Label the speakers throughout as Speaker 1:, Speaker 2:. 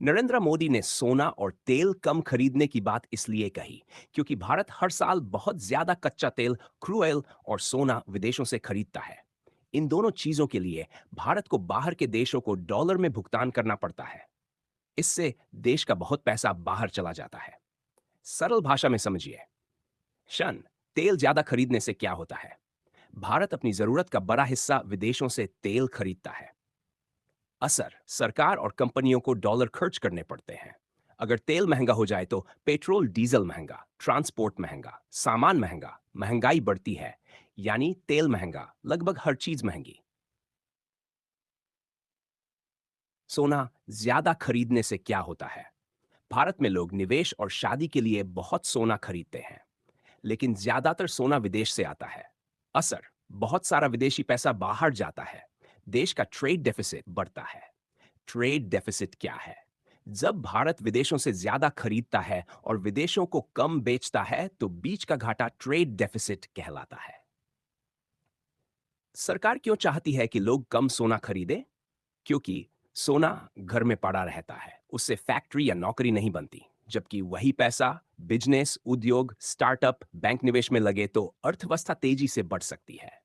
Speaker 1: नरेंद्र मोदी ने सोना और तेल कम खरीदने की बात इसलिए कही क्योंकि भारत हर साल बहुत ज्यादा कच्चा तेल, क्रूड ऑयल और सोना विदेशों से खरीदता है। इन दोनों चीजों के लिए भारत को बाहर के देशों को डॉलर में भुगतान करना पड़ता है। इससे देश का बहुत पैसा बाहर चला जाता है। सरल भाषा में समझिए। शन, तेल ज्यादा खरीदने से क्या होता है? भारत अपनी जरूरत का बड़ा हिस्सा विदेशों से तेल खरीदता है। असर, सरकार और कंपनियों को डॉलर खर्च करने पड़ते हैं। अगर तेल महंगा हो जाए तो पेट्रोल डीजल महंगा, ट्रांसपोर्ट महंगा, सामान महंगा, महंगाई बढ़ती है। यानी तेल महंगा, लगभग हर चीज महंगी। सोना ज्यादा खरीदने से क्या होता है? भारत में लोग निवेश और शादी के लिए बहुत सोना खरीदते हैं, लेकिन ज्यादातर सोना विदेश से आता है। असर, बहुत सारा विदेशी पैसा बाहर जाता है। देश का ट्रेड डेफिसिट बढ़ता है। ट्रेड डेफिसिट क्या है? जब भारत विदेशों से ज्यादा खरीदता है और विदेशों को कम बेचता है तो बीच का घाटा ट्रेड डेफिसिट कहलाता है। सरकार क्यों चाहती है कि लोग कम सोना खरीदें? क्योंकि सोना घर में पड़ा रहता है, उससे फैक्ट्री या नौकरी नहीं बनती। जबकि वही पैसा बिजनेस, उद्योग, स्टार्टअप, बैंक निवेश में लगे तो अर्थव्यवस्था तेजी से बढ़ सकती है।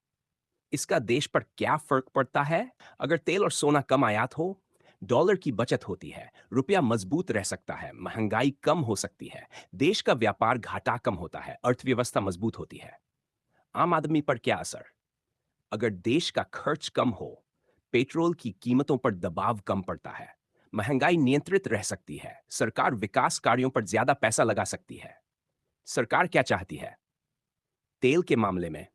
Speaker 1: इसका देश पर क्या फर्क पड़ता है? अगर तेल और सोना कम आयात हो, डॉलर की बचत होती है, रुपया मजबूत रह सकता है, महंगाई कम हो सकती है, देश का व्यापार घाटा कम होता है, अर्थव्यवस्था मजबूत होती है। आम आदमी पर क्या असर? अगर देश का खर्च कम हो, पेट्रोल की कीमतों पर दबाव कम पड़ता है, महंगाई नियंत्रित रह सकती है, सरकार विकास कार्यों पर ज्यादा पैसा लगा सकती है। सरकार क्या चाहती है? तेल के मामले में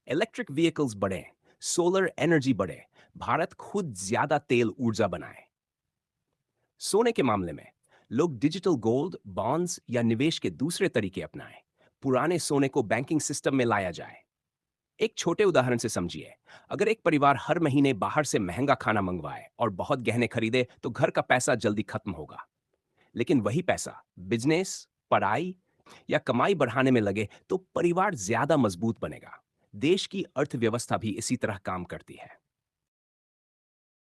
Speaker 1: इलेक्ट्रिक व्हीकल्स बढ़े, सोलर एनर्जी बढ़े, भारत खुद ज्यादा तेल ऊर्जा बनाए। सोने के मामले में लोग डिजिटल गोल्ड, बॉन्ड्स या निवेश के दूसरे तरीके अपनाएं। पुराने सोने को बैंकिंग सिस्टम में लाया जाए। एक छोटे उदाहरण से समझिए। अगर एक परिवार हर महीने बाहर से महंगा खाना मंगवाए और बहुत गहने खरीदे तो घर का पैसा जल्दी खत्म होगा। लेकिन वही पैसा बिजनेस, पढ़ाई या कमाई बढ़ाने में लगे तो परिवार ज्यादा मजबूत बनेगा। देश की अर्थव्यवस्था भी इसी तरह काम करती है।